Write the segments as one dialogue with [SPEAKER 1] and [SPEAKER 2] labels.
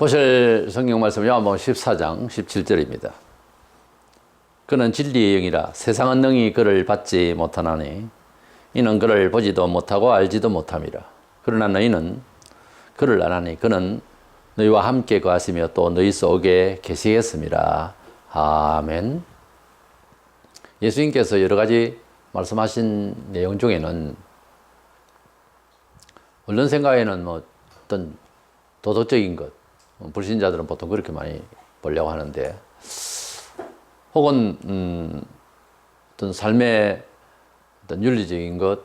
[SPEAKER 1] 보실 성경 말씀 요한복음 14장 17절입니다. 그는 진리의 영이라 세상은 능히 그를 받지 못하나니 이는 그를 보지도 못하고 알지도 못함이라. 그러나 너희는 그를 아나니 그는 너희와 함께 거하시며 또 너희 속에 계시겠습니다. 아멘. 예수님께서 여러 가지 말씀하신 내용 중에는 얼른 생각에는 어떤 도덕적인 것, 불신자들은 보통 그렇게 많이 보려고 하는데, 혹은 어떤 삶의 어떤 윤리적인 것,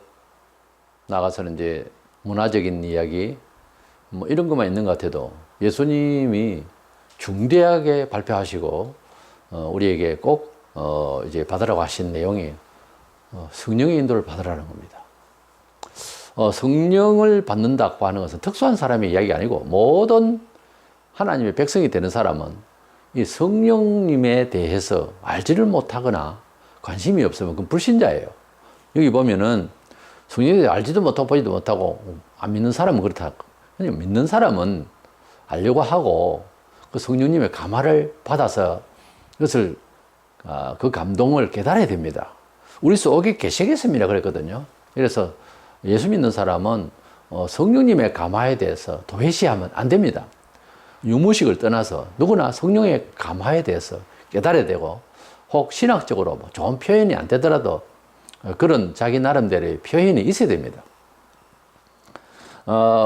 [SPEAKER 1] 나가서는 이제 문화적인 이야기, 이런 것만 있는 것 같아도 예수님이 중대하게 발표하시고 우리에게 꼭 이제 받으라고 하신 내용이 성령의 인도를 받으라는 겁니다. 성령을 받는다고 하는 것은 특수한 사람의 이야기가 아니고 모든 하나님의 백성이 되는 사람은 이 성령님에 대해서 알지를 못하거나 관심이 없으면 그건 불신자예요. 여기 보면은 성령에 대해 알지도 못하고 보지도 못하고 안 믿는 사람은 그렇다. 그냥 믿는 사람은 알려고 하고 그 성령님의 감화를 받아서 그것을 그 감동을 깨달아야 됩니다. 우리 속에 계시겠습니다 그랬거든요. 그래서 예수 믿는 사람은 성령님의 감화에 대해서 도외시하면 안 됩니다. 유무식을 떠나서 누구나 성령의 감화에 대해서 깨달아야 되고, 혹 신학적으로 좋은 표현이 안 되더라도 그런 자기 나름대로의 표현이 있어야 됩니다.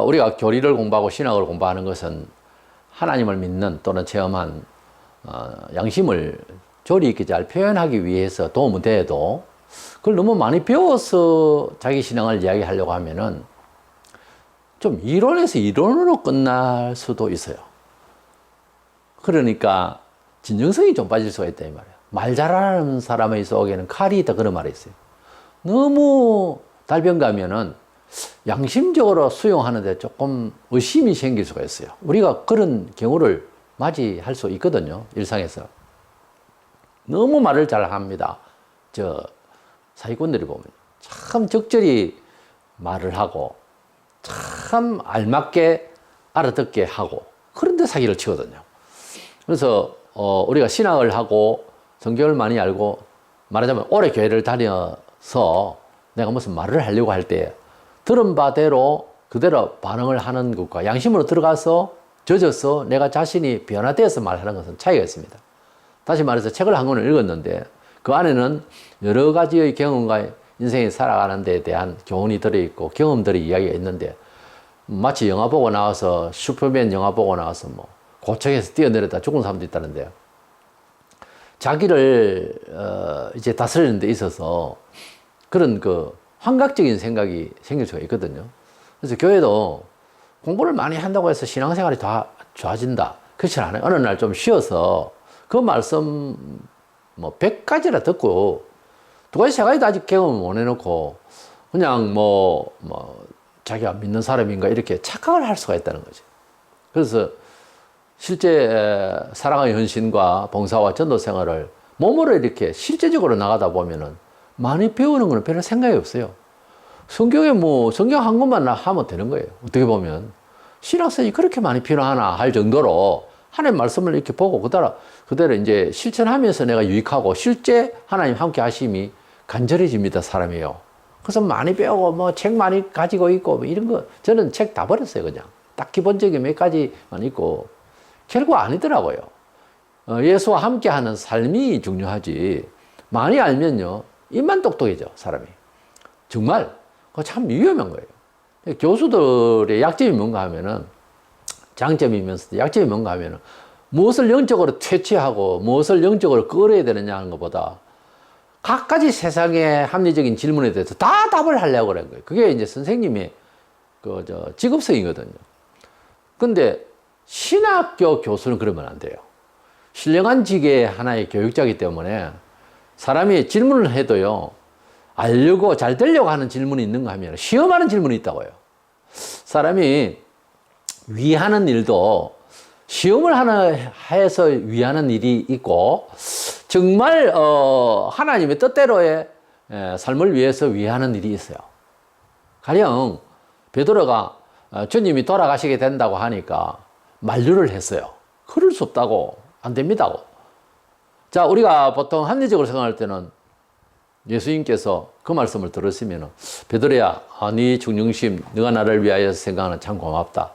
[SPEAKER 1] 우리가 교리를 공부하고 신학을 공부하는 것은 하나님을 믿는 또는 체험한 양심을 조리 있게 잘 표현하기 위해서 도움은 돼도, 그걸 너무 많이 배워서 자기 신앙을 이야기하려고 하면은 좀 이론에서 이론으로 끝날 수도 있어요. 그러니까 진정성이 좀 빠질 수가 있다 이 말이에요. 말 잘하는 사람의 속에는 칼이 있다 그런 말이 있어요. 너무 달변가면은 양심적으로 수용하는데 조금 의심이 생길 수가 있어요. 우리가 그런 경우를 맞이할 수 있거든요. 일상에서. 너무 말을 잘합니다. 사기꾼들이 보면 참 적절히 말을 하고 참 알맞게 알아듣게 하고, 그런데 사기를 치거든요. 그래서 우리가 신학을 하고 성경을 많이 알고 말하자면 오래 교회를 다녀서 내가 무슨 말을 하려고 할 때 들은 바대로 그대로 반응을 하는 것과 양심으로 들어가서 젖어서 내가 자신이 변화되어서 말하는 것은 차이가 있습니다. 다시 말해서 책을 한 권을 읽었는데 그 안에는 여러 가지의 경험과 인생이 살아가는 데 대한 교훈이 들어있고 경험들의 이야기가 있는데, 마치 영화 보고 나와서 슈퍼맨 영화 보고 나와서 고창에서 뛰어내렸다 죽은 사람도 있다는데요. 자기를 이제 다스리는 데 있어서 그런 환각적인 생각이 생길 수가 있거든요. 그래서 교회도 공부를 많이 한다고 해서 신앙생활이 다 좋아진다 그렇지 않아요. 어느 날 좀 쉬어서 그 말씀 100가지나 듣고 2가지 3가지도 아직 경험을 못 해놓고 그냥 자기가 믿는 사람인가 이렇게 착각을 할 수가 있다는 거죠. 그래서 실제 사랑의 헌신과 봉사와 전도 생활을 몸으로 이렇게 실제적으로 나가다 보면은 많이 배우는 건 별로 생각이 없어요. 성경에 성경 한 권만 하면 되는 거예요. 어떻게 보면 신학생이 그렇게 많이 필요하나 할 정도로 하나님 말씀을 이렇게 보고 그대로 이제 실천하면서 내가 유익하고 실제 하나님 함께 하심이 간절해집니다, 사람이요. 그래서 많이 배우고 책 많이 가지고 있고 이런 거 저는 책 다 버렸어요, 그냥. 딱 기본적인 몇 가지만 있고 결국 아니더라고요. 예수와 함께 하는 삶이 중요하지. 많이 알면요, 입만 똑똑해져, 사람이. 정말 그거 참 위험한 거예요. 교수들의 약점이 뭔가 하면은, 장점이면서도 약점이 뭔가 하면은 무엇을 영적으로 퇴치하고 무엇을 영적으로 끌어야 되느냐 하는 것보다 각가지 세상의 합리적인 질문에 대해서 다 답을 하려고 그런 거예요. 그게 이제 선생님의 직업성이거든요. 근데 신학교 교수는 그러면 안 돼요. 신령한 직의 하나의 교육자이기 때문에 사람이 질문을 해도요, 알려고 잘 되려고 하는 질문이 있는가 하면 시험하는 질문이 있다고요. 사람이 위하는 일도 시험을 해서 위하는 일이 있고, 정말 하나님의 뜻대로의 삶을 위해서 위하는 일이 있어요. 가령 베드로가 주님이 돌아가시게 된다고 하니까 만류를 했어요. 그럴 수 없다고. 안 됩니다고. 자, 우리가 보통 합리적으로 생각할 때는 예수님께서 그 말씀을 들었으면 베드로야, 네 중용심, 네가 나를 위하여 생각하는 참 고맙다.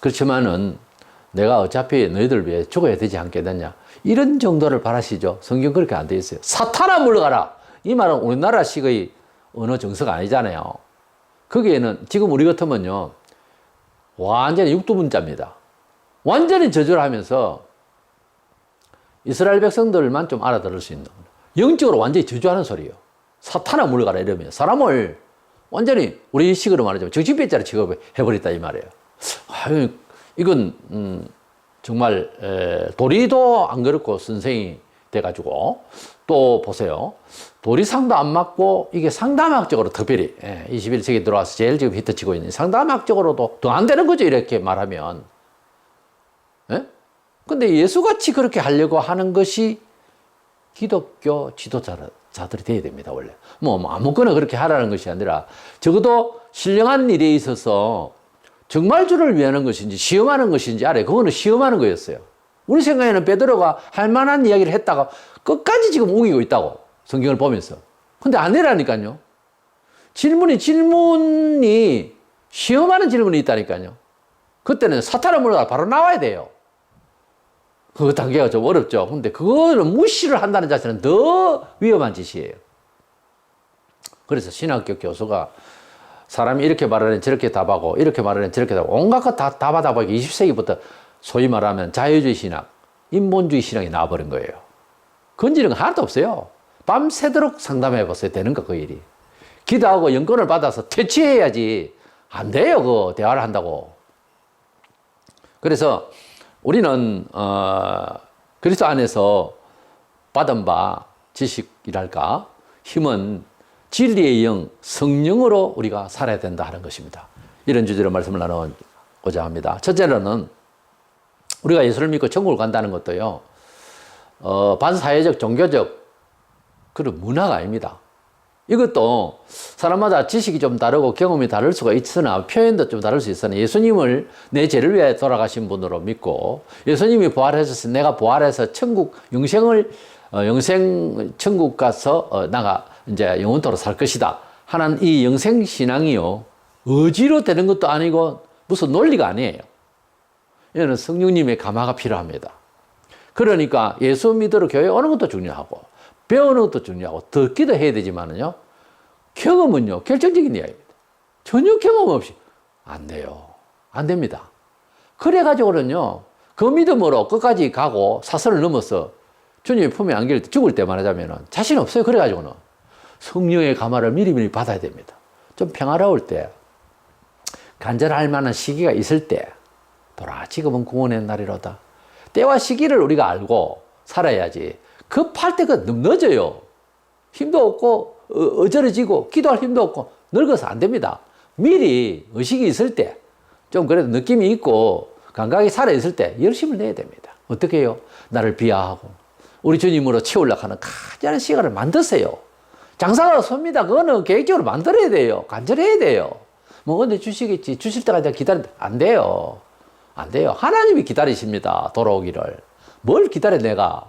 [SPEAKER 1] 그렇지만은 내가 어차피 너희들 위해 죽어야 되지 않겠느냐. 이런 정도를 바라시죠. 성경 그렇게 안 돼 있어요. 사탄아 물러가라. 이 말은 우리나라식의 언어 정서가 아니잖아요. 거기에는 지금 우리 같으면요, 완전히 육두문자입니다. 완전히 저주를 하면서 이스라엘 백성들만 좀 알아들을 수 있는, 영적으로 완전히 저주하는 소리예요. 사탄아 물러가라 이러면 사람을 완전히 우리 식으로 말하자면 정신병자로 취급해버렸다 이 말이에요. 아유, 이건 정말 도리도 안 그렇고 선생이 돼가지고, 또 보세요. 도리상도 안 맞고 이게 상담학적으로 특별히 21세기 들어와서 제일 지금 히트치고 있는 상담학적으로도 더 안 되는 거죠, 이렇게 말하면. 예? 근데 예수같이 그렇게 하려고 하는 것이 기독교 지도자들이 돼야 됩니다, 원래. 뭐 아무거나 그렇게 하라는 것이 아니라 적어도 신령한 일에 있어서 정말 주를 위하는 것인지 시험하는 것인지 알아요. 그거는 시험하는 거였어요. 우리 생각에는 베드로가 할 만한 이야기를 했다가 끝까지 지금 우기고 있다고, 성경을 보면서. 근데 아니라니까요. 질문이 시험하는 질문이 있다니까요. 그때는 사탄의 물러가 바로 나와야 돼요. 그 단계가 좀 어렵죠. 근데 그거를 무시를 한다는 자체는 더 위험한 짓이에요. 그래서 신학교 교수가 사람이 이렇게 말하는 저렇게 답하고, 이렇게 말하는 저렇게 답하고, 온갖 것 다 답하다 보니까 20세기부터 소위 말하면 자유주의 신학, 인본주의 신학이 나와버린 거예요. 건지는 거 하나도 없어요. 밤새도록 상담해봤어요. 되는가, 그 일이. 기도하고 연권을 받아서 퇴치해야지. 안 돼요, 그 대화를 한다고. 그래서 우리는 그리스도 안에서 받은 바 지식이랄까 힘은 진리의 영, 성령으로 우리가 살아야 된다 하는 것입니다. 이런 주제로 말씀을 나누고자 합니다. 첫째로는 우리가 예수를 믿고 천국을 간다는 것도요, 반사회적, 종교적 그런 문화가 아닙니다. 이것도 사람마다 지식이 좀 다르고 경험이 다를 수가 있으나, 표현도 좀 다를 수 있으나, 예수님을 내 죄를 위해 돌아가신 분으로 믿고, 예수님이 부활하셔서 내가 부활해서 천국, 천국 가서 나가 이제 영원토록 살 것이다 하는 이 영생 신앙이요, 의지로 되는 것도 아니고 무슨 논리가 아니에요. 이거는 성령님의 감화가 필요합니다. 그러니까 예수 믿으러 교회 오는 것도 중요하고, 배우는 것도 중요하고, 듣기도 해야 되지만은요, 경험은요, 결정적인 이야기입니다. 전혀 경험 없이 안 돼요. 안 됩니다. 그래가지고는요, 그 믿음으로 끝까지 가고 사선을 넘어서 주님의 품에 안길 때, 죽을 때 말하자면은 자신 없어요. 그래가지고는 성령의 감화를 미리미리 받아야 됩니다. 좀 평화로울 때, 간절할 만한 시기가 있을 때, 돌아 지금은 구원의 날이로다. 때와 시기를 우리가 알고 살아야지. 급할 때가 너무 늦어요. 힘도 없고 어지러지고 기도할 힘도 없고 늙어서 안 됩니다. 미리 의식이 있을 때, 좀 그래도 느낌이 있고 감각이 살아있을 때 열심을 내야 됩니다. 어떻게 해요? 나를 비하하고 우리 주님으로 채우려고 하는 간절한 시간을 만드세요. 장사가 섭니다. 그거는 계획적으로 만들어야 돼요. 간절해야 돼요. 뭐 언제 주시겠지, 주실 때까지 기다린다. 안 돼요. 안 돼요. 하나님이 기다리십니다. 돌아오기를. 뭘 기다려 내가.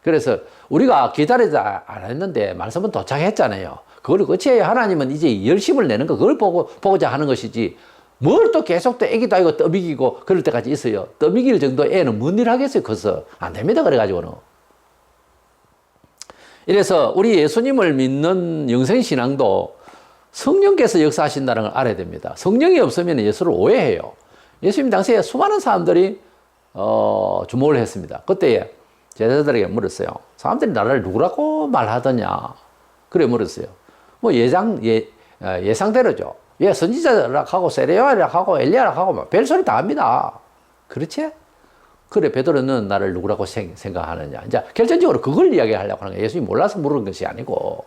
[SPEAKER 1] 그래서 우리가 기다리지 안 했는데 말씀은 도착했잖아요. 그걸 어찌해요? 하나님은 이제 열심을 내는 거, 그걸 보고자 하는 것이지, 뭘 또 계속 또 애기도 아니고 떠미기고 그럴 때까지 있어요. 떠미길 정도 애는 뭔 일 하겠어요? 커서. 안 됩니다. 그래가지고는. 이래서 우리 예수님을 믿는 영생신앙도 성령께서 역사하신다는 걸 알아야 됩니다. 성령이 없으면 예수를 오해해요. 예수님 당시에 수많은 사람들이 주목을 했습니다. 그때 제자들에게 물었어요. 사람들이 나를 누구라고 말하더냐? 그래 물었어요. 뭐 예상대로죠. 예, 선지자라고 하고 세례요한이라고 하고 엘리야라고 하고 별소리 다 합니다. 그렇지? 그래, 베드로는 나를 누구라고 생각하느냐? 이제 결정적으로 그걸 이야기하려고 하는 거예요. 예수님이 몰라서 물은 것이 아니고.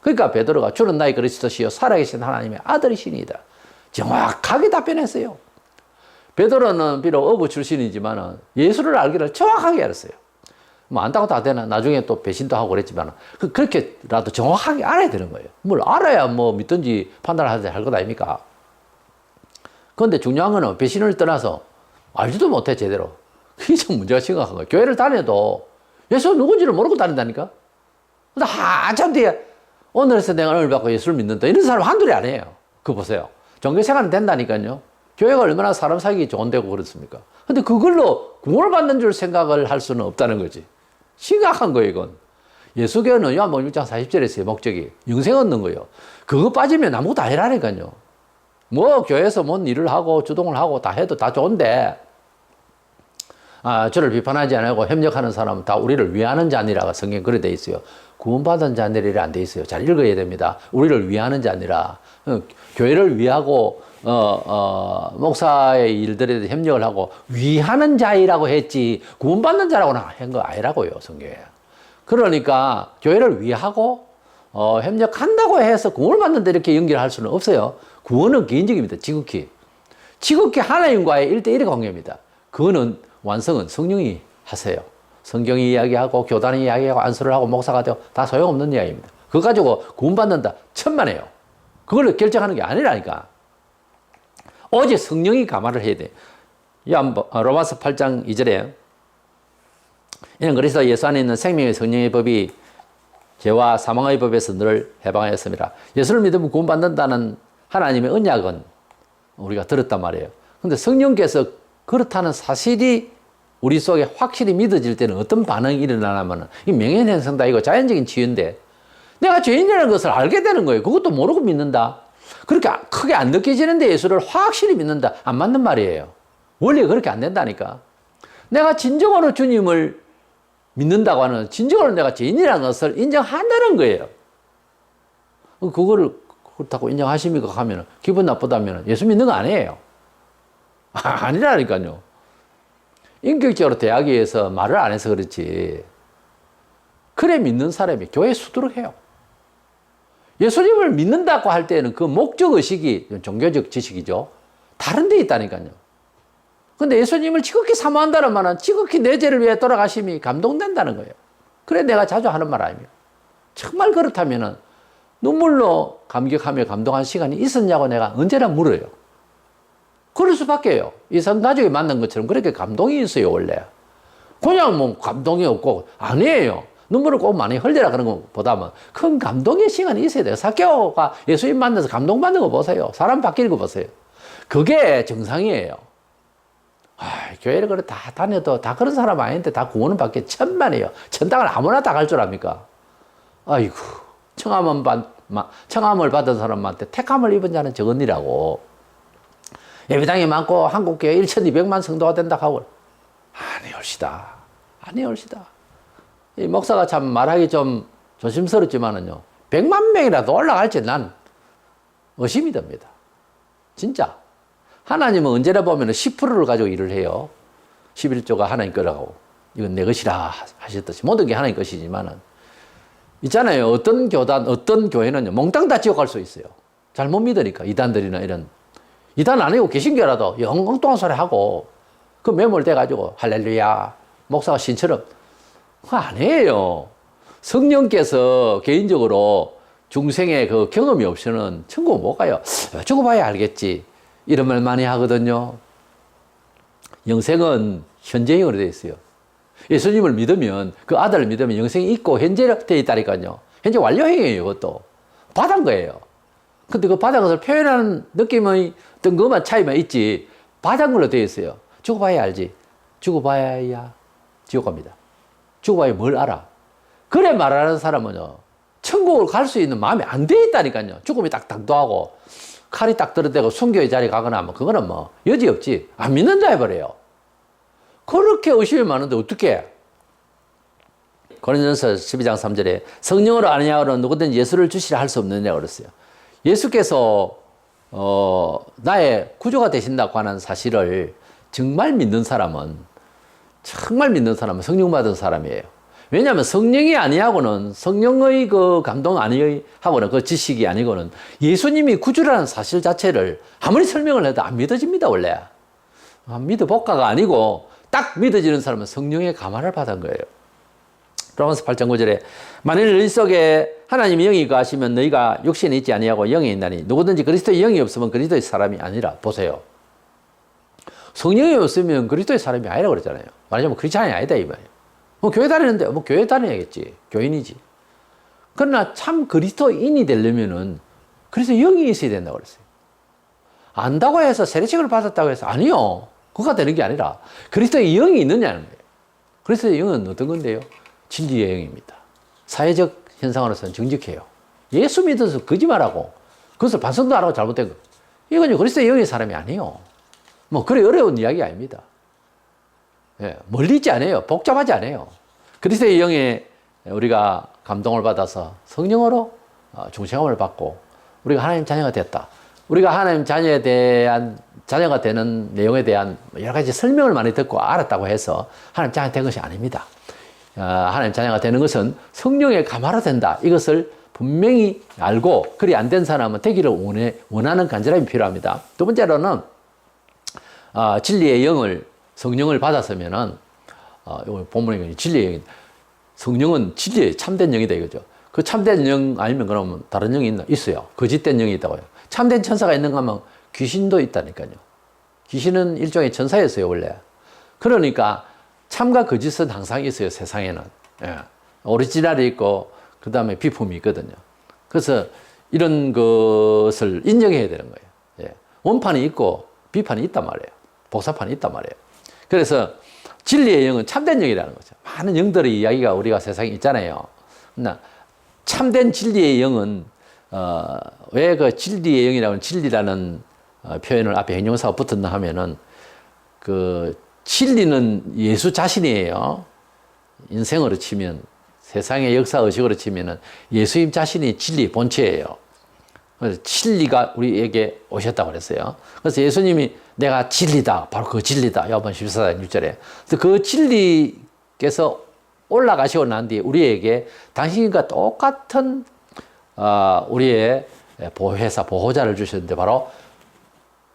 [SPEAKER 1] 그러니까 베드로가 주는 나의 그리스도시요 살아계신 하나님의 아들이시니이다. 정확하게 답변했어요. 베드로는 비록 어부 출신이지만 예수를 알기를 정확하게 알았어요. 뭐 안다고 다 되나? 나중에 또 배신도 하고 그랬지만 그렇게라도 정확하게 알아야 되는 거예요. 뭘 알아야 뭐 믿든지 판단을 할 것 아닙니까? 그런데 중요한 거는 배신을 떠나서 알지도 못해 제대로. 그게 좀 문제가 심각한 거예요. 교회를 다녀도 예수 누군지를 모르고 다닌다니까. 근데 한참 뒤에 오늘에서 내가 은혜를 받고 예수를 믿는다 이런 사람 한둘이 아니에요. 그거 보세요. 종교생활은 된다니까요. 교회가 얼마나 사람 사귀기 좋은 데고 그렇습니까? 근데 그걸로 구원을 받는 줄 생각을 할 수는 없다는 거지. 심각한 거예요, 이건. 예수교회는 요한복음 6장 40절에서의 목적이 영생 얻는 거예요. 그거 빠지면 아무것도 다 해라니까요. 뭐 교회에서 뭔 일을 하고 주동을 하고 다 해도 다 좋은데 저를 비판하지 않고 협력하는 사람은 다 우리를 위하는 자니라가 성경 그래 돼 있어요. 구원받은 자니라 안 돼 있어요. 잘 읽어야 됩니다. 우리를 위하는 자니라. 교회를 위하고 목사의 일들에 협력을 하고 위하는 자이라고 했지 구원받는 자라고는 한 거 아니라고요, 성경에. 그러니까 교회를 위하고 협력한다고 해서 구원을 받는데 이렇게 연결할 수는 없어요. 구원은 개인적입니다. 지극히. 지극히 하나님과의 1대1의 관계입니다. 그거는 완성은 성령이 하세요. 성경이 이야기하고 교단이 이야기하고 안수를 하고 목사가 되고 다 소용없는 이야기입니다. 그거 가지고 구원받는다 천만에요. 그걸로 결정하는 게 아니라니까. 오직 성령이 감화를 해야 돼. 로마서 8장 2절에 이는 그리스도 예수 안에 있는 생명의 성령의 법이 죄와 사망의 법에서 너를 해방하였습니다. 예수를 믿으면 구원받는다는 하나님의 언약은 우리가 들었단 말이에요. 근데 성령께서 그렇다는 사실이 우리 속에 확실히 믿어질 때는 어떤 반응이 일어나냐면 이 명예현상다 이거 자연적인 치유인데 내가 죄인이라는 것을 알게 되는 거예요. 그것도 모르고 믿는다. 그렇게 크게 안 느껴지는데 예수를 확실히 믿는다. 안 맞는 말이에요. 원래 그렇게 안 된다니까. 내가 진정으로 주님을 믿는다고 하는 진정으로 내가 죄인이라는 것을 인정한다는 거예요. 그거를 그렇다고 인정하십니까 하면 기분 나쁘다면 예수 믿는 거 아니에요. 아니라니까요. 인격적으로 대하기 위해서 말을 안 해서 그렇지. 그래 믿는 사람이 교회에 수두룩 해요. 예수님을 믿는다고 할 때는 그 목적의식이 종교적 지식이죠. 다른 데 있다니까요. 근데 예수님을 지극히 사모한다는 말은 지극히 내 죄를 위해 돌아가심이 감동된다는 거예요. 그래 내가 자주 하는 말 아닙니까? 정말 그렇다면 눈물로 감격하며 감동한 시간이 있었냐고 내가 언제나 물어요. 그럴 수밖에요. 이 성가족이 만난 것처럼 그렇게 감동이 있어요, 원래. 그냥 뭐 감동이 없고, 아니에요. 눈물을 꼭 많이 흘리라 그런 것보다는 큰 감동의 시간이 있어야 돼요. 사케오가 예수님 만나서 감동받는 거 보세요. 사람 바뀌는 거 보세요. 그게 정상이에요. 교회를 그래 다 다녀도 다 그런 사람 아닌데 다 구원은 받기 천만이에요. 천당을 아무나 다 갈 줄 압니까? 아이고, 청함을 받은 사람한테 택함을 입은 자는 적은이라고. 예배당이 많고 한국교회 1,200만 성도가 된다 하고 아니올시다. 아니올시다. 이 목사가 참 말하기 좀 조심스럽지만은요. 100만 명이라도 올라갈지 난 의심이 됩니다. 진짜. 하나님은 언제나 보면 10%를 가지고 일을 해요. 11조가 하나님 거라고. 이건 내 것이라 하셨듯이. 모든 게 하나님 것이지만은. 있잖아요. 어떤 교단, 어떤 교회는요. 몽땅 다 지옥 갈 수 있어요. 잘못 믿으니까. 이단들이나 이런. 이단 아니고 개신교라도 엉뚱한 소리 하고 그 매몰돼가지고 할렐루야. 목사가 신처럼. 그거 아니에요. 성령께서 개인적으로 중생의 그 경험이 없이는 천국 못 가요. 죽어봐야 알겠지. 이런 말 많이 하거든요. 영생은 현재형으로 되어 있어요. 예수님을 믿으면 그 아들을 믿으면 영생이 있고 현재로 되어 있다니까요. 현재 완료형이에요. 그것도. 받은 거예요. 근데 그 받은 것을 표현하는 느낌의 어떤 것만 차이만 있지 받은 걸로 되어 있어요. 죽어봐야 알지. 죽어봐야 지옥 갑니다. 죽어봐야 뭘 알아. 그래 말하는 사람은요. 천국을 갈 수 있는 마음이 안 돼 있다니까요. 죽음이 딱 당도하고 칼이 딱 들어대고 순교의 자리에 가거나 하면 그거는 뭐 여지없지. 안 믿는 자 해버려요. 그렇게 의심이 많은데 어떻게? 고린도전서 12장 3절에 성령으로 아니냐고는 누구든지 예수를 주시라 할 수 없느냐고 그랬어요. 예수께서 나의 구주가 되신다고 하는 사실을 정말 믿는 사람은 성령 받은 사람이에요. 왜냐하면 성령이 아니하고는 성령의 그 감동 아니하고는 그 지식이 아니고는 예수님이 구주라는 사실 자체를 아무리 설명을 해도 안 믿어집니다, 원래. 믿어볼까가 아니고 딱 믿어지는 사람은 성령의 감화를 받은 거예요. 로마서 8장 9절에 만일 너희 속에 하나님의 영이 거하시면 너희가 육신에 있지 아니하고 영에 있나니 누구든지 그리스도의 영이 없으면 그리스도의 사람이 아니라. 보세요. 성령이 없으면 그리스도의 사람이 아니라고 그랬잖아요. 말하자면 크리스찬이 아니다 이 말이에요. 뭐 교회 다니는데 뭐 교회 다녀야겠지. 교인이지. 그러나 참 그리스도인이 되려면은 그래서 영이 있어야 된다고 그랬어요. 안다고 해서 세례식을 받았다고 해서 아니요. 그가 되는 게 아니라 그리스도의 영이 있느냐는 거예요. 그리스도의 영은 어떤 건데요? 진리의 영입니다. 사회적 현상으로서는 정직해요. 예수 믿어서 거짓말하고 그것을 반성도 안 하고 잘못된 거. 이건 그리스도의 영의 사람이 아니에요. 뭐 그래 어려운 이야기 아닙니다. 예, 멀리 있지 않아요. 복잡하지 않아요. 그리스도의 영에 우리가 감동을 받아서 성령으로 중생함을 받고 우리가 하나님 자녀가 됐다. 우리가 하나님 자녀에 대한 자녀가 되는 내용에 대한 여러 가지 설명을 많이 듣고 알았다고 해서 하나님 자녀가 된 것이 아닙니다. 하나님 자녀가 되는 것은 성령에 감화로 된다. 이것을 분명히 알고 그리 안 된 사람은 되기를 원하는 간절함이 필요합니다. 두 번째로는 진리의 영을 성령을 받았으면은 본문에 진리의 영, 성령은 진리의 참된 영이다 이거죠. 그 참된 영 아니면 그러면 다른 영이 있어요. 거짓된 영이 있다고요. 참된 천사가 있는가 하면 귀신도 있다니까요. 귀신은 일종의 천사였어요 원래. 그러니까 참과 거짓은 항상 있어요 세상에는. 예. 오리지널이 있고 그 다음에 비품이 있거든요. 그래서 이런 것을 인정해야 되는 거예요. 예. 원판이 있고 비판이 있단 말이에요. 복사판이 있단 말이에요. 그래서 진리의 영은 참된 영이라는 거죠. 많은 영들의 이야기가 우리가 세상에 있잖아요. 그러나 참된 진리의 영은 왜 그 진리의 영이라는 진리라는 표현을 앞에 형용사가 붙었나 하면은 그 진리는 예수 자신이에요. 인생으로 치면 세상의 역사 의식으로 치면은 예수님 자신이 진리 본체예요. 그래서 진리가 우리에게 오셨다고 그랬어요. 그래서 예수님이 내가 진리다. 바로 그 진리다. 요한 14장 6절에. 그 진리께서 올라가시고 난 뒤에 우리에게 당신과 똑같은 우리의 보혜사, 보호자를 주셨는데 바로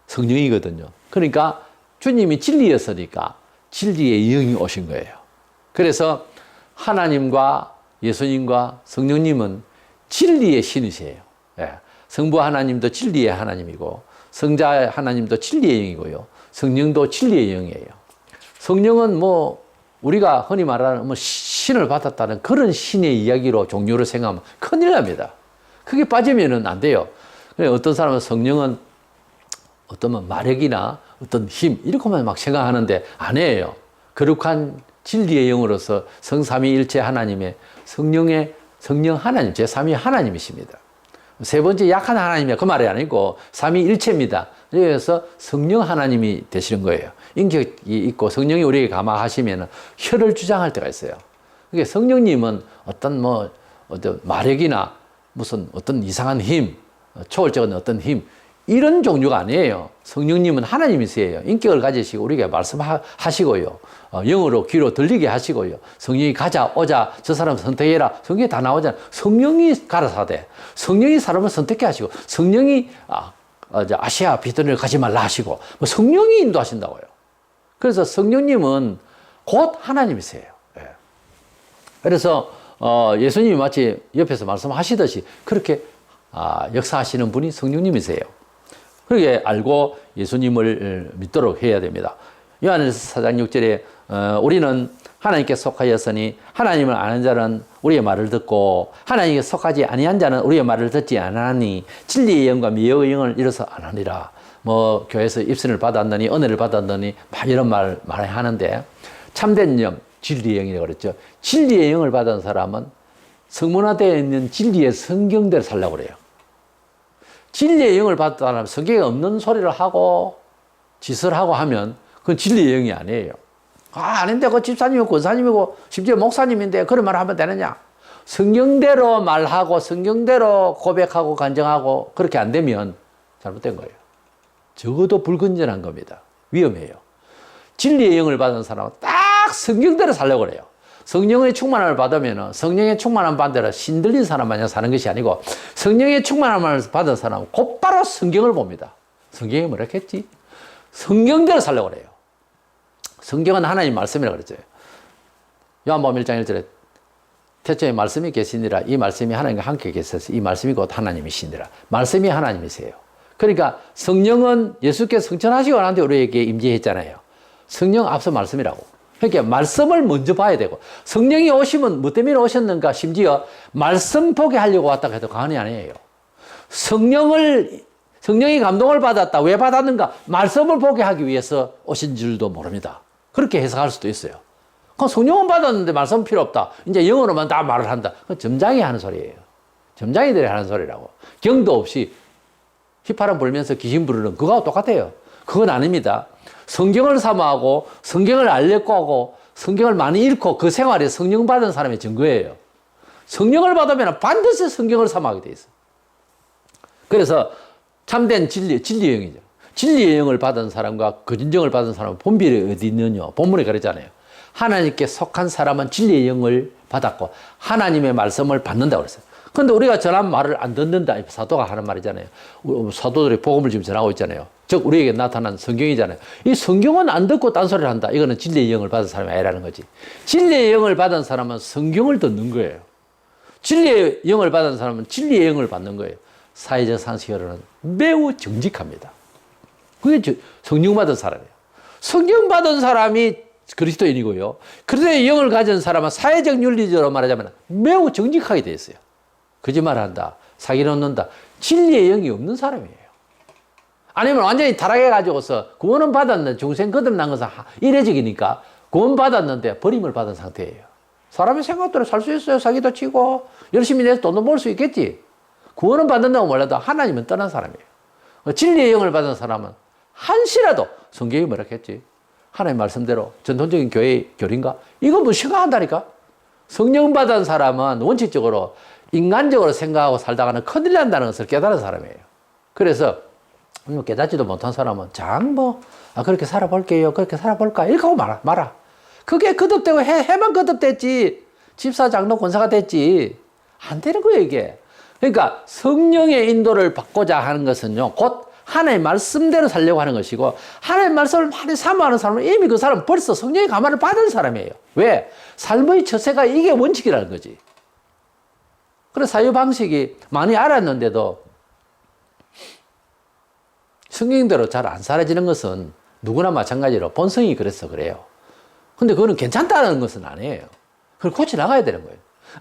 [SPEAKER 1] 성령이거든요. 그러니까 주님이 진리였으니까 진리의 영이 오신 거예요. 그래서 하나님과 예수님과 성령님은 진리의 신이세요. 예. 성부 하나님도 진리의 하나님이고 성자 하나님도 진리의 영이고요. 성령도 진리의 영이에요. 성령은 뭐 우리가 흔히 말하는 뭐 신을 받았다는 그런 신의 이야기로 종류를 생각하면 큰일 납니다. 그게 빠지면은 안 돼요. 어떤 사람은 성령은 어떤 마력이나 어떤 힘 이렇게만 막 생각하는데 아니에요. 거룩한 진리의 영으로서 성삼위일체 하나님의 성령 하나님 제3위 하나님이십니다. 세 번째 약한 하나님이야 그 말이 아니고 삼위일체입니다. 그래서 성령 하나님이 되시는 거예요. 인격이 있고 성령이 우리에게 감화하시면 혀를 주장할 때가 있어요. 그러니까 성령님은 어떤 마력이나 무슨 어떤 이상한 힘, 초월적인 어떤 힘 이런 종류가 아니에요. 성령님은 하나님이세요. 인격을 가지시고 우리에게 말씀하시고요. 영으로 귀로 들리게 하시고요. 성령이 가자 오자 저 사람 선택해라. 성경에 다 나오잖아요. 성령이 가라사대. 성령이 사람을 선택해 하시고 성령이 아시아 비트를 가지 말라 하시고 성령이 인도하신다고요. 그래서 성령님은 곧 하나님이세요. 예. 그래서 예수님이 마치 옆에서 말씀하시듯이 그렇게 역사하시는 분이 성령님이세요. 그렇게 알고 예수님을 믿도록 해야 됩니다. 요한일서 4장 6절에 우리는 하나님께 속하였으니 하나님을 아는 자는 우리의 말을 듣고 하나님께 속하지 아니한 자는 우리의 말을 듣지 않으니 진리의 영과 미혹의 영을 잃어서 안 하니라. 뭐 교회에서 입선을 받았느니 은혜를 받았느니 막 이런 말 하는데 참된 영, 진리의 영이라고 그랬죠. 진리의 영을 받은 사람은 성문화되어 있는 진리의 성경대로 살려고 그래요. 진리의 영을 받은 사람은 성경에 없는 소리를 하고 짓을 하고 하면 그건 진리의 영이 아니에요. 아닌데 그 집사님이고 권사님이고 심지어 목사님인데 그런 말을 하면 되느냐. 성경대로 말하고 성경대로 고백하고 간증하고 그렇게 안 되면 잘못된 거예요. 적어도 불건전한 겁니다. 위험해요. 진리의 영을 받은 사람은 딱 성경대로 살려고 그래요. 성령의 충만함을 받으면 성령의 충만함 반대로 신들린 사람 마냥 사는 것이 아니고 성령의 충만함을 받은 사람은 곧바로 성경을 봅니다. 성경이 뭐라 했지? 성경대로 살려고 그래요. 성경은 하나님 말씀이라고 그랬죠. 요한복음 1장 1절에 태초에 말씀이 계시니라 이 말씀이 하나님과 함께 계셔서 이 말씀이 곧 하나님이시니라. 말씀이 하나님이세요. 그러니까 성령은 예수께서 성천하시고 나한테 우리에게 임재했잖아요. 성령 앞서 말씀이라고. 그러니까 말씀을 먼저 봐야 되고, 성령이 오시면 뭐 때문에 오셨는가, 심지어 말씀 보게 하려고 왔다 해도 과언이 아니에요. 성령이 감동을 받았다. 왜 받았는가? 말씀을 보게 하기 위해서 오신 줄도 모릅니다. 그렇게 해석할 수도 있어요. 그럼 성령은 받았는데 말씀은 필요 없다. 이제 영어로만 다 말을 한다. 그건 점장이 하는 소리예요. 점장이들이 하는 소리라고. 경도 없이 휘파람 불면서 귀신 부르는 그거하고 똑같아요. 그건 아닙니다. 성경을 사모하고 성경을 알려고 하고 성경을 많이 읽고 그 생활에 성령 받은 사람의 증거예요. 성령을 받으면 반드시 성경을 사모하게 돼 있어요. 그래서 참된 진리의 영이죠. 진리의 영을 받은 사람과 거짓영을 받은 사람은 본질이 어디 있느냐. 본문에 그랬잖아요. 하나님께 속한 사람은 진리의 영을 받았고 하나님의 말씀을 받는다고 그랬어요. 근데 우리가 전한 말을 안 듣는다. 사도가 하는 말이잖아요. 사도들이 복음을 지금 전하고 있잖아요. 즉 우리에게 나타난 성경이잖아요. 이 성경은 안 듣고 딴소리를 한다. 이거는 진리의 영을 받은 사람이 아니라는 거지. 진리의 영을 받은 사람은 성경을 듣는 거예요. 진리의 영을 받은 사람은 진리의 영을 받는 거예요. 사회적 상식으로는 매우 정직합니다. 그게 성령 받은 사람이에요. 성경 받은 사람이 그리스도인이고요. 그리스도의 영을 가진 사람은 사회적 윤리적으로 말하자면 매우 정직하게 되어 있어요. 거짓말한다, 사기를 놓는다, 진리의 영이 없는 사람이에요. 아니면 완전히 타락해가지고서 구원은 받았는데 중생 거듭난 것은 이례적이니까 구원 받았는데 버림을 받은 상태예요. 사람의 생각대로 살 수 있어요. 사기도 치고 열심히 내서 돈도 벌 수 있겠지. 구원은 받는다고 몰라도 하나님은 떠난 사람이에요. 진리의 영을 받은 사람은 한시라도 성경이 뭐라 했지? 하나님 말씀대로 전통적인 교회의 교리인가? 이거 뭐 생각한다니까? 성령 받은 사람은 원칙적으로 인간적으로 생각하고 살다가는 큰일 난다는 것을 깨달은 사람이에요. 그래서 깨닫지도 못한 사람은 그렇게 살아볼게요. 그렇게 살아볼까? 이렇게 하고 말아. 그게 거듭되고 해만 거듭됐지. 집사, 장로, 권사가 됐지. 안 되는 거예요, 이게. 그러니까 성령의 인도를 받고자 하는 것은요, 곧 하나님의 말씀대로 살려고 하는 것이고, 하나님의 말씀을 많이 사모하는 사람은 이미 그 사람은 벌써 성령의 감화를 받은 사람이에요. 왜? 삶의 처세가 이게 원칙이라는 거지. 그래서 사유 방식이 많이 알았는데도 성경대로 잘 안 살아지는 것은 누구나 마찬가지로 본성이 그래서 그래요. 근데 그거는 괜찮다는 것은 아니에요. 그걸 고쳐 나가야 되는 거예요.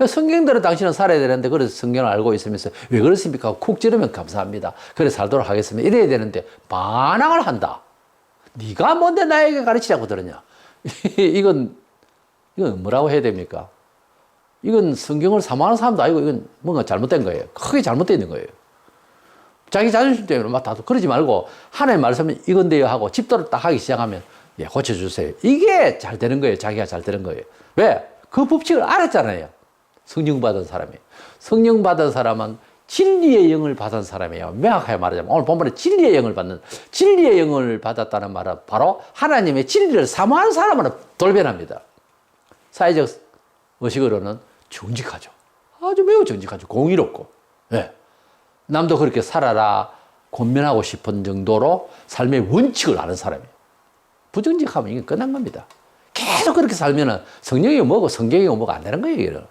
[SPEAKER 1] 성경대로 당신은 살아야 되는데 그래서 성경을 알고 있으면서 왜 그렇습니까? 쿡 찌르면 감사합니다. 그래 살도록 하겠습니다. 이래야 되는데 반항을 한다. 네가 뭔데 나에게 가르치자고 들었냐? 이건 뭐라고 해야 됩니까? 이건 성경을 사모하는 사람도 아니고 이건 뭔가 잘못된 거예요. 크게 잘못되어 있는 거예요. 자기 자존심 때문에 막 다 그러지 말고 하나님 말씀은 이건데요 하고 집도를 딱 하기 시작하면 고쳐주세요. 이게 잘 되는 거예요. 자기가 잘 되는 거예요. 왜? 그 법칙을 알았잖아요. 성령 받은 사람이. 성령 받은 사람은 진리의 영을 받은 사람이에요. 명확하게 말하자면 오늘 본문에 진리의 영을 받았다는 말은 바로 하나님의 진리를 사모하는 사람으로 돌변합니다. 사회적 의식으로는 정직하죠. 아주 매우 정직하죠. 공의롭고. 네. 남도 그렇게 살아라 권면하고 싶은 정도로 삶의 원칙을 아는 사람이에요. 부정직하면 이게 끝난 겁니다. 계속 그렇게 살면은 성령이 뭐고 성경이 뭐가 안 되는 거예요. 이게는.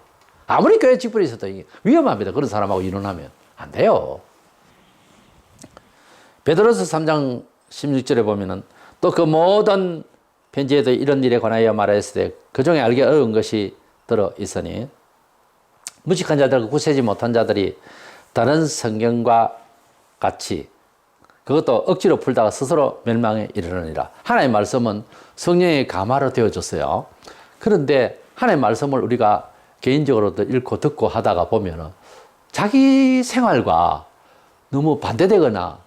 [SPEAKER 1] 아무리 교회 직분이 있어도 이게 위험합니다. 그런 사람하고 이혼하면 안 돼요. 베드로서 3장 16절에 보면은 또 그 모든 편지에도 이런 일에 관하여 말하였을 때 그 중에 알기 어려운 것이 들어 있으니 무식한 자들과 구세지 못한 자들이 다른 성경과 같이 그것도 억지로 풀다가 스스로 멸망에 이르느니라. 하나님의 말씀은 성령의 감화로 되어졌어요. 그런데 하나님의 말씀을 우리가 개인적으로도 읽고 듣고 하다가 보면은 자기 생활과 너무 반대되거나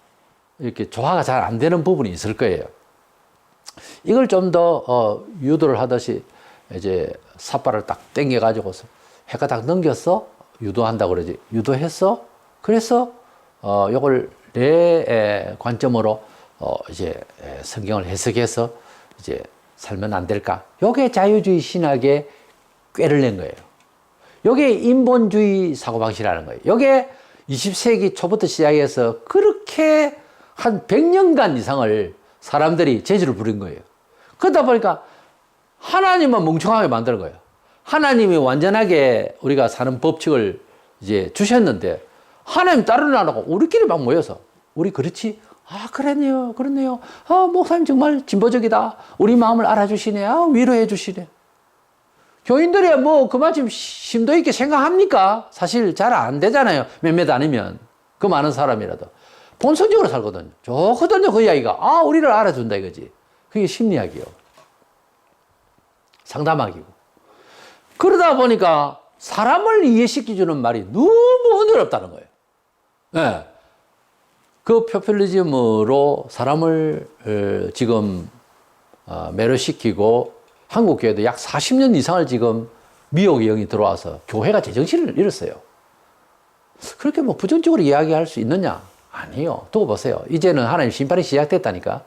[SPEAKER 1] 이렇게 조화가 잘 안 되는 부분이 있을 거예요. 이걸 좀 더 유도를 하듯이 이제 삿발을 딱 당겨가지고서 해가 딱 넘겼어? 유도한다고 그러지. 유도했어? 그래서 요걸 내 관점으로 이제 성경을 해석해서 이제 살면 안 될까? 요게 자유주의 신학의 꾀를 낸 거예요. 요게 인본주의 사고방식이라는 거예요. 요게 20세기 초부터 시작해서 그렇게 한 100년간 이상을 사람들이 재주를 부린 거예요. 그러다 보니까 하나님만 멍청하게 만드는 거예요. 하나님이 완전하게 우리가 사는 법칙을 이제 주셨는데 하나님 따르는 안 하고 우리끼리 막 모여서 우리 그렇지? 아, 그랬네요. 그렇네요. 아, 목사님 정말 진보적이다. 우리 마음을 알아주시네. 아, 위로해 주시네. 교인들이 뭐 그만큼 심도 있게 생각합니까? 사실 잘 안 되잖아요. 몇몇 아니면. 그 많은 사람이라도. 본성적으로 살거든요. 좋거든요. 그 이야기가. 아, 우리를 알아준다 이거지. 그게 심리학이요. 상담학이고. 그러다 보니까 사람을 이해시켜주는 말이 너무 어렵다는 거예요. 네. 그 포퓰리즘으로 사람을 지금 매료시키고 한국 교회도 약 40년 이상을 지금 미혹의 영이 들어와서 교회가 제정신을 잃었어요. 그렇게 뭐 부정적으로 이야기할 수 있느냐? 아니요. 두고 보세요. 이제는 하나님 심판이 시작됐다니까.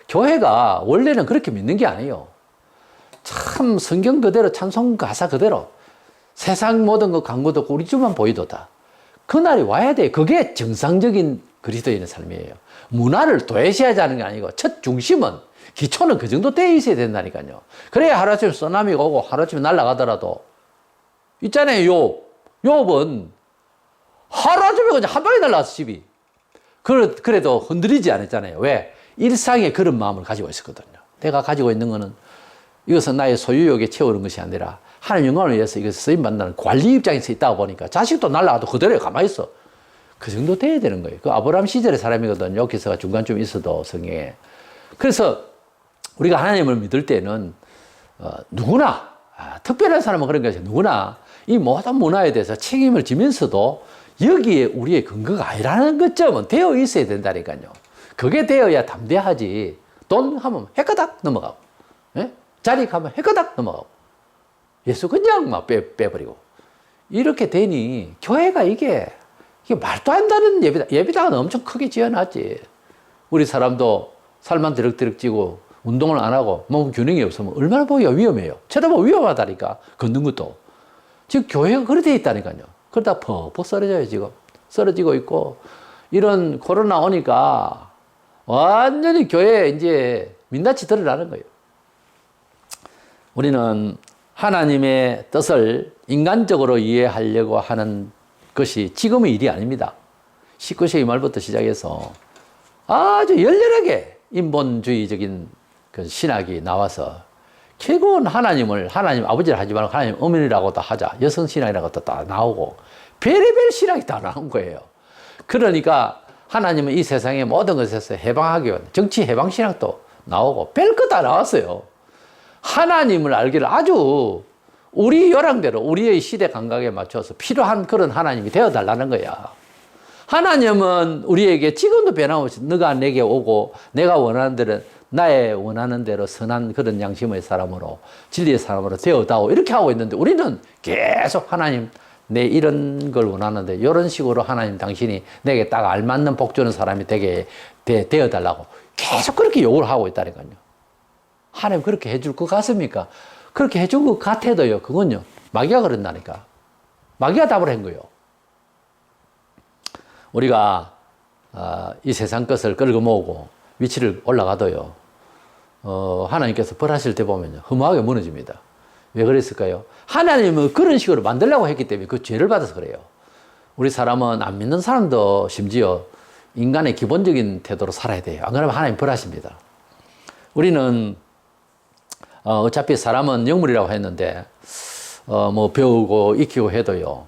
[SPEAKER 1] 교회가 원래는 그렇게 믿는 게 아니에요. 참 성경 그대로 찬송 가사 그대로 세상 모든 거 광고 듣고 우리 집만 보이도다. 그날이 와야 돼. 그게 정상적인 그리스도인의 삶이에요. 문화를 도외시하자는 게 아니고 첫 중심은 기초는 그 정도 돼 있어야 된다니까요. 그래야 하루아침에 쓰나미가 오고 하루아침에 날아가더라도 있잖아요. 욥은 하루아침에 그냥 한 방에 날아갔어 집이. 그래도 흔들리지 않았잖아요. 왜? 일상에 그런 마음을 가지고 있었거든요. 내가 가지고 있는 거는 이것은 나의 소유욕에 채우는 것이 아니라 하나님 영광을 위해서 이것을 쓰임받는 관리 입장에서 있다가 보니까 자식도 날아가도 그대로 가만히 있어. 그 정도 돼야 되는 거예요. 그 아브라함 시절의 사람이거든요. 기서가 중간쯤 있어도 성경에. 그래서 우리가 하나님을 믿을 때는 누구나 특별한 사람은 그런 것이 누구나 이 모든 문화에 대해서 책임을 지면서도 여기에 우리의 근거가 아니라는 것점은 되어 있어야 된다니까요. 그게 되어야 담대하지. 돈 하면 해가닥 넘어가고, 예? 자식 하면 해가닥 넘어가고, 예수 그냥 막 빼버리고. 이렇게 되니 교회가 이게 말도 안 되는 예배당은 엄청 크게 지어놨지. 우리 사람도 살만 드럭드럭 찌고 운동을 안 하고 몸 균형이 없으면 얼마나 보기가 위험해요. 쳐다보면 위험하다니까. 걷는 것도. 지금 교회가 그렇게 돼 있다니까요. 그러다 퍽퍽 쓰러져요 지금. 쓰러지고 있고. 이런 코로나 오니까 완전히 교회에 이제 민낯이 드러나는 거예요. 우리는 하나님의 뜻을 인간적으로 이해하려고 하는 것이 지금의 일이 아닙니다. 19세기 말부터 시작해서 아주 열렬하게 인본주의적인 그 신학이 나와서 결국은 하나님 아버지를 하지 말고 하나님 어머니라고도 하자. 여성 신학이라고도 다 나오고 별의별 신학이 다 나온 거예요. 그러니까 하나님은 이 세상의 모든 것에서 해방하기 위한 정치 해방 신학도 나오고 별거 다 나왔어요. 하나님을 알기를 아주 우리 요랑대로 우리의 시대 감각에 맞춰서 필요한 그런 하나님이 되어달라는 거야. 하나님은 우리에게 지금도 변함없이 너가 내게 오고 내가 원하는 대로 나의 원하는 대로 선한 그런 양심의 사람으로 진리의 사람으로 되어다오 이렇게 하고 있는데 우리는 계속 하나님 내 이런 걸 원하는데 이런 식으로 하나님 당신이 내게 딱 알맞는 복 주는 사람이 되어달라고 계속 그렇게 요구를 하고 있다니까요. 하나님 그렇게 해줄 것 같습니까? 그렇게 해준 것 같아도요. 그건요. 마귀가 그런다니까. 마귀가 답을 한 거예요. 우리가 이 세상 것을 끌고 모으고 위치를 올라가도요. 하나님께서 벌하실 때 보면요. 허무하게 무너집니다. 왜 그랬을까요? 하나님은 그런 식으로 만들려고 했기 때문에 그 죄를 받아서 그래요. 우리 사람은 안 믿는 사람도 심지어 인간의 기본적인 태도로 살아야 돼요. 안 그러면 하나님 벌하십니다. 우리는 어차피 사람은 영물이라고 했는데 뭐 배우고 익히고 해도요.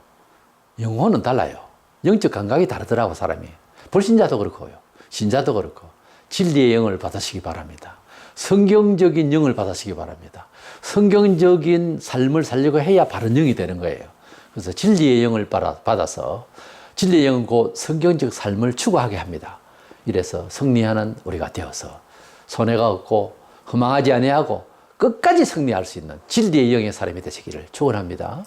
[SPEAKER 1] 영혼은 달라요. 영적 감각이 다르더라고 사람이. 불신자도 그렇고요. 신자도 그렇고 진리의 영을 받으시기 바랍니다. 성경적인 영을 받으시기 바랍니다. 성경적인 삶을 살려고 해야 바른 영이 되는 거예요. 그래서 진리의 영을 받아서 진리의 영은 곧 성경적 삶을 추구하게 합니다. 이래서 승리하는 우리가 되어서 손해가 없고 허망하지 아니하고 끝까지 승리할 수 있는 진리의 영의 사람이 되시기를 축원합니다.